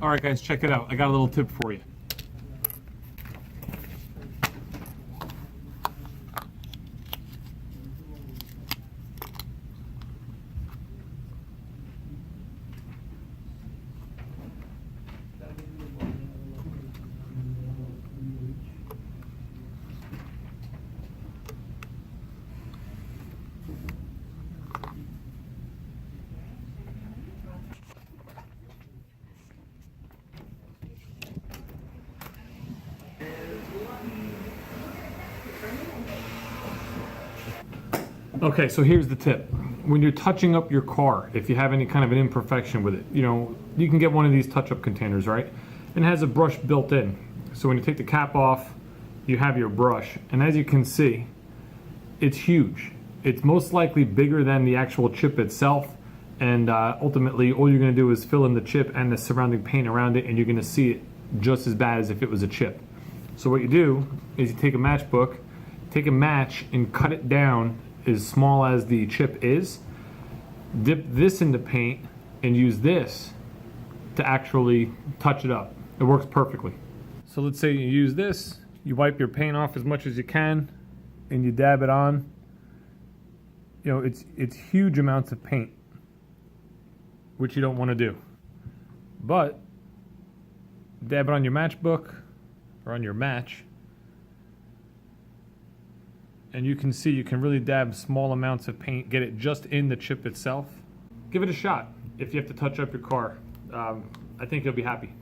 All right, guys, check it out. I got a little tip for you. Okay, so here's the tip. When you're touching up your car, if you have any kind of an imperfection with it, you know, you can get one of these touch-up containers, right? And it has a brush built in. So when you take the cap off, you have your brush. And as you can see, it's huge. It's most likely bigger than the actual chip itself. And ultimately, all you're gonna do is fill in the chip and the surrounding paint around it, and you're gonna see it just as bad as if it was a chip. So what you do is you take a matchbook, take a match and cut it down as small as the chip is, dip this into paint, and use this to actually touch it up. It works perfectly. So let's say you use this, you wipe your paint off as much as you can, and you dab it on. You know, it's huge amounts of paint, which you don't want to do. But dab it on your matchbook or on your match, and you can see you can really dab small amounts of paint, get it just in the chip itself. Give it a shot if you have to touch up your car. I think you'll be happy.